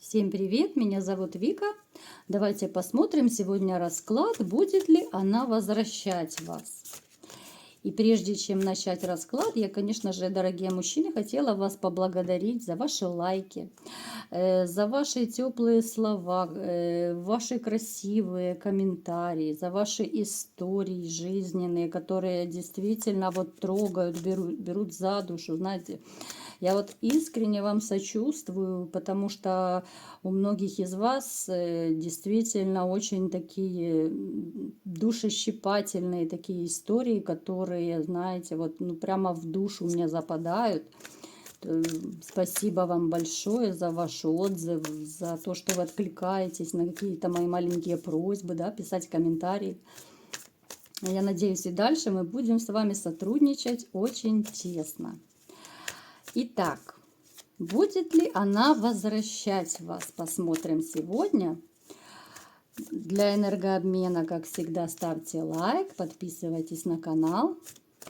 Всем привет, меня зовут Вика. Давайте посмотрим сегодня расклад, будет ли она возвращать вас. И прежде чем начать расклад, я, конечно же, дорогие мужчины, хотела вас поблагодарить за ваши лайки, за ваши теплые слова, ваши красивые комментарии, за ваши истории жизненные, которые действительно вот трогают, берут за душу, знаете. Я вот искренне вам сочувствую, потому что у многих из вас действительно очень такие душещипательные такие истории, которые, знаете, вот ну, прямо в душу мне западают. Спасибо вам большое за ваши отзывы, за то, что вы откликаетесь на какие-то мои маленькие просьбы, да, писать комментарии. Я надеюсь, и дальше мы будем с вами сотрудничать очень тесно. Итак, будет ли она возвращать вас? Посмотрим сегодня. Для энергообмена, как всегда, ставьте лайк, подписывайтесь на канал,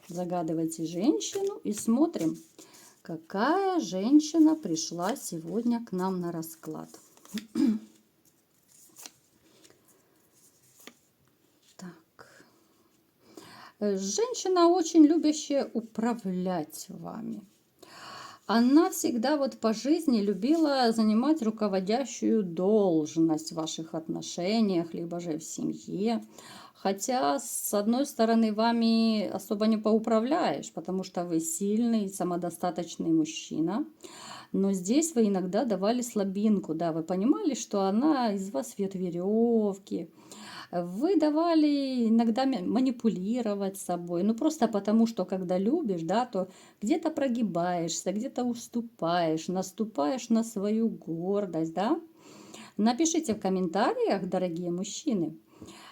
загадывайте женщину и смотрим, какая женщина пришла сегодня к нам на расклад. Так. Женщина, очень любящая управлять вами. Она всегда вот по жизни любила занимать руководящую должность в ваших отношениях, либо же в семье. Хотя, с одной стороны, вами особо не поуправляешь, потому что вы сильный, самодостаточный мужчина. Но здесь вы иногда давали слабинку, да, вы понимали, что она из вас вьет веревки. Вы давали иногда манипулировать собой, ну просто потому, что когда любишь, да, то где-то прогибаешься, где-то уступаешь, наступаешь на свою гордость, да. Напишите в комментариях, дорогие мужчины,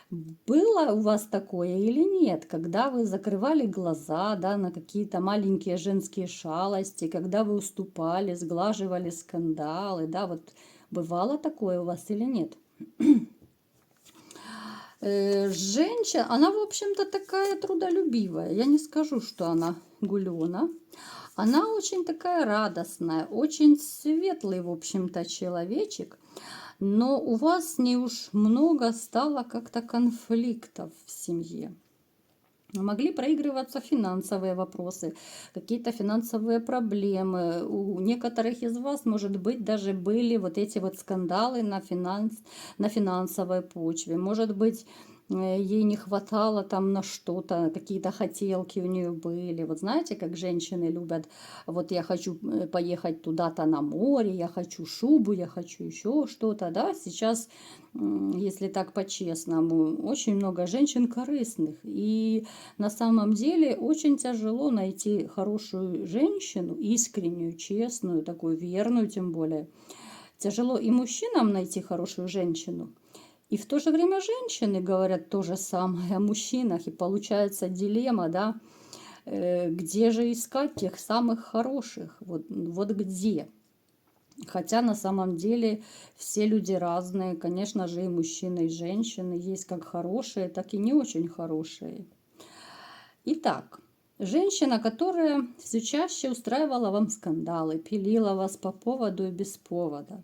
было у вас такое или нет, когда вы закрывали глаза, да, на какие-то маленькие женские шалости, когда вы уступали, сглаживали скандалы, да, вот бывало такое у вас или нет? Женщина, она, в общем-то, такая трудолюбивая. Я не скажу, что она гулёна. Она очень такая радостная, очень светлый, в общем-то, человечек. Но у вас с ней уж много стало как-то конфликтов в семье. Могли проигрываться финансовые вопросы, какие-то финансовые проблемы. У некоторых из вас, может быть, даже были вот эти вот скандалы на финансовой почве. Может быть, ей не хватало там на что-то, какие-то хотелки у нее были. Вот знаете, как женщины любят, вот я хочу поехать туда-то на море, я хочу шубу, я хочу еще что-то, да. Сейчас, если так по-честному, очень много женщин корыстных. И на самом деле очень тяжело найти хорошую женщину, искреннюю, честную, такую верную тем более. Тяжело и мужчинам найти хорошую женщину. И в то же время женщины говорят то же самое о мужчинах. И получается дилемма, да, где же искать тех самых хороших? Вот где? Хотя на самом деле все люди разные. Конечно же, и мужчины, и женщины. Есть как хорошие, так и не очень хорошие. Итак, женщина, которая все чаще устраивала вам скандалы, пилила вас по поводу и без повода.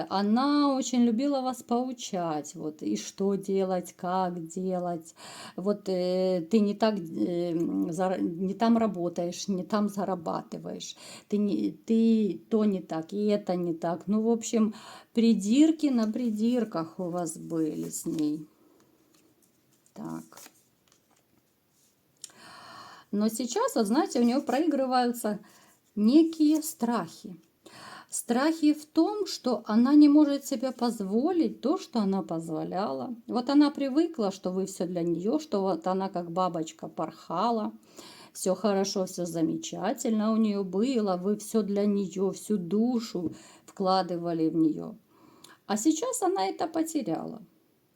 Она очень любила вас поучать, вот, и что делать, как делать. Вот ты не так, не там работаешь, не там зарабатываешь, ты то не так, и это не так. Ну, в общем, придирки на придирках у вас были с ней. Так. Но сейчас, вот знаете, у нее проигрываются некие страхи. Страхи в том, что она не может себе позволить то, что она позволяла. Вот она привыкла, что вы все для нее, что вот она как бабочка порхала. Все хорошо, все замечательно у нее было, вы все для нее, всю душу вкладывали в нее. А сейчас она это потеряла.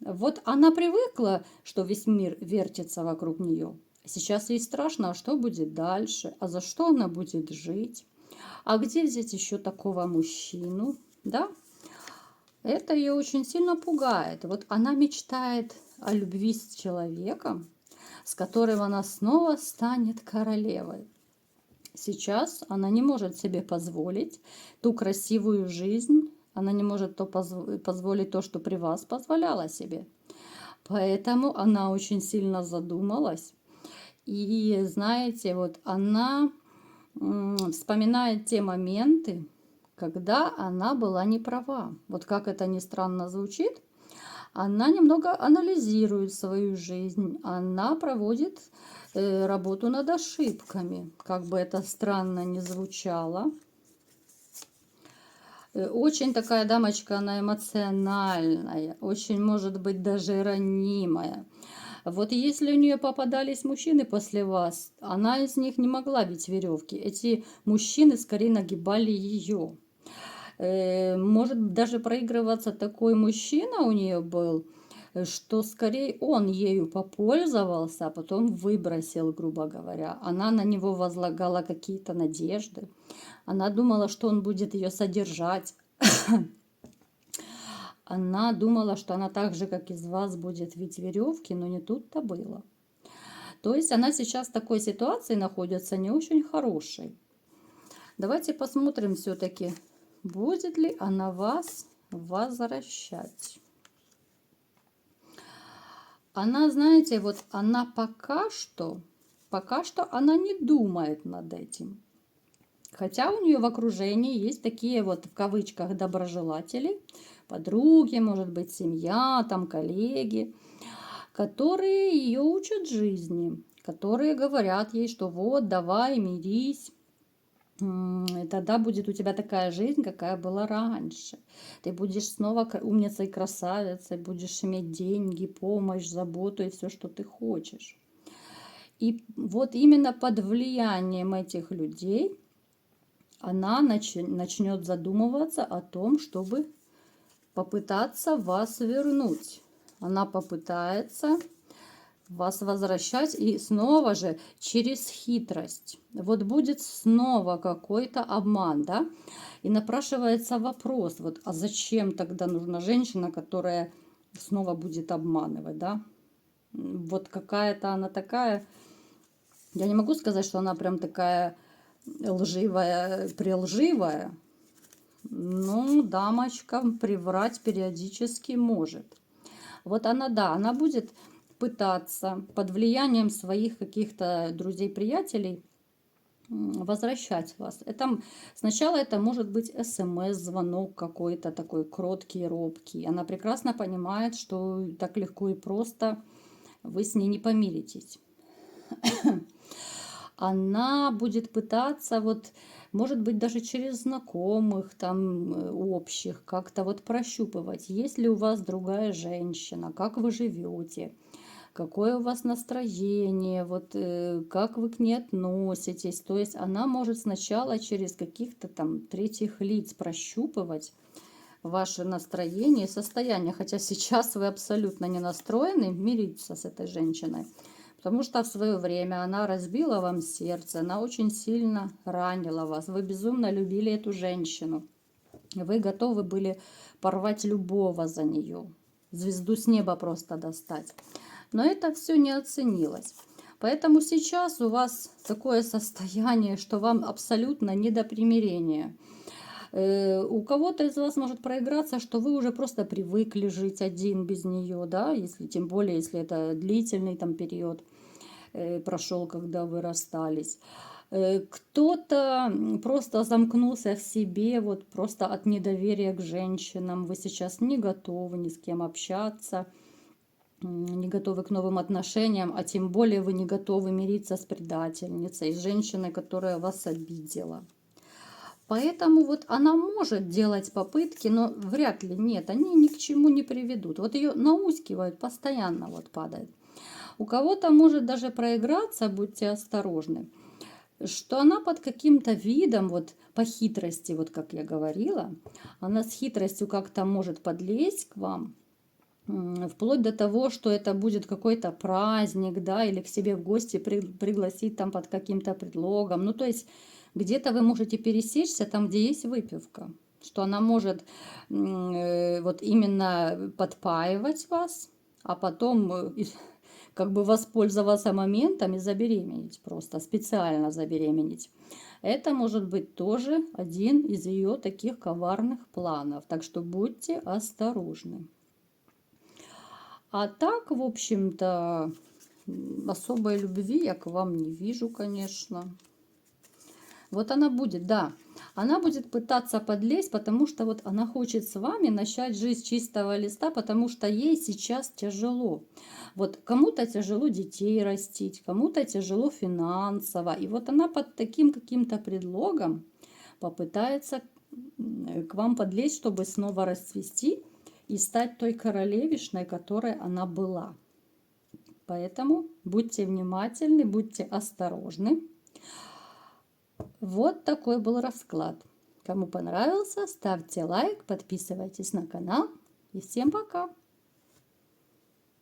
Вот она привыкла, что весь мир вертится вокруг нее. Сейчас ей страшно, а что будет дальше, а за что она будет жить, а где взять еще такого мужчину, да? Это ее очень сильно пугает. Вот она мечтает о любви с человеком, с которым она снова станет королевой. Сейчас она не может себе позволить ту красивую жизнь, она не может позволить то, что при вас позволяла себе. Поэтому она очень сильно задумалась. И знаете, вот она вспоминает те моменты, когда она была не права. Вот как это ни странно звучит, она немного анализирует свою жизнь, она проводит работу над ошибками, как бы это странно ни звучало. Очень такая дамочка, она эмоциональная, очень может быть даже ранимая. Вот если у нее попадались мужчины после вас, она из них не могла бить веревки. Эти мужчины скорее нагибали ее. Может даже проигрываться такой мужчина у нее был, что скорее он ею попользовался, а потом выбросил, грубо говоря. Она на него возлагала какие-то надежды. Она думала, что он будет ее содержать. Она думала, что она так же, как из вас, будет вить веревки, но не тут-то было. То есть она сейчас в такой ситуации находится не очень хорошей. Давайте посмотрим все-таки, будет ли она вас возвращать. Она, знаете, вот она пока что она не думает над этим. Хотя у нее в окружении есть такие вот в кавычках доброжелатели, подруги, может быть, семья, там коллеги, которые ее учат жизни, которые говорят ей, что вот, давай, мирись, тогда будет у тебя такая жизнь, какая была раньше. Ты будешь снова умницей, красавицей, будешь иметь деньги, помощь, заботу и все, что ты хочешь. И вот именно под влиянием этих людей она начнет задумываться о том, чтобы попытаться вас вернуть. Она попытается вас возвращать и снова же через хитрость. Вот будет снова какой-то обман, да? И напрашивается вопрос, вот, а зачем тогда нужна женщина, которая снова будет обманывать, да? Вот какая-то она такая, я не могу сказать, что она прям такая лживая, прилживая, но дамочка приврать периодически может. Вот она, да, она будет пытаться под влиянием своих каких-то друзей-приятелей возвращать вас. Сначала это может быть смс-звонок какой-то такой кроткий, робкий. Она прекрасно понимает, что так легко и просто вы с ней не помиритесь. Она будет пытаться, вот, может быть, даже через знакомых, там, общих, как-то вот прощупывать, есть ли у вас другая женщина, как вы живете, какое у вас настроение, вот, как вы к ней относитесь. То есть она может сначала через каких-то там третьих лиц прощупывать ваше настроение и состояние, хотя сейчас вы абсолютно не настроены мириться с этой женщиной. Потому что в свое время она разбила вам сердце, она очень сильно ранила вас. Вы безумно любили эту женщину. Вы готовы были порвать любого за нее. Звезду с неба просто достать. Но это все не оценилось. Поэтому сейчас у вас такое состояние, что вам абсолютно не до примирения. У кого-то из вас может проиграться, что вы уже просто привыкли жить один без нее, да, если, тем более, если это длительный там период прошел, когда вы расстались. Кто-то просто замкнулся в себе, вот просто от недоверия к женщинам. Вы сейчас не готовы ни с кем общаться, не готовы к новым отношениям, а тем более вы не готовы мириться с предательницей, с женщиной, которая вас обидела. Поэтому вот она может делать попытки, но вряд ли, нет, они ни к чему не приведут. Вот ее наускивают, постоянно вот падает. У кого-то может даже проиграться, будьте осторожны, что она под каким-то видом, вот по хитрости, вот как я говорила, она с хитростью как-то может подлезть к вам, вплоть до того, что это будет какой-то праздник, да, или к себе в гости пригласить там под каким-то предлогом. Ну, то есть где-то вы можете пересечься там, где есть выпивка, что она может вот именно подпаивать вас, а потом как бы воспользоваться моментом и забеременеть просто, специально забеременеть. Это может быть тоже один из ее таких коварных планов. Так что будьте осторожны. А так, в общем-то, особой любви я к вам не вижу, конечно. Вот она будет, да, она будет пытаться подлезть, потому что вот она хочет с вами начать жизнь с чистого листа, потому что ей сейчас тяжело. Вот кому-то тяжело детей растить, кому-то тяжело финансово. И вот она под таким каким-то предлогом попытается к вам подлезть, чтобы снова расцвести и стать той королевишной, которой она была. Поэтому будьте внимательны, будьте осторожны. Вот такой был расклад. Кому понравился, ставьте лайк, подписывайтесь на канал. И всем пока!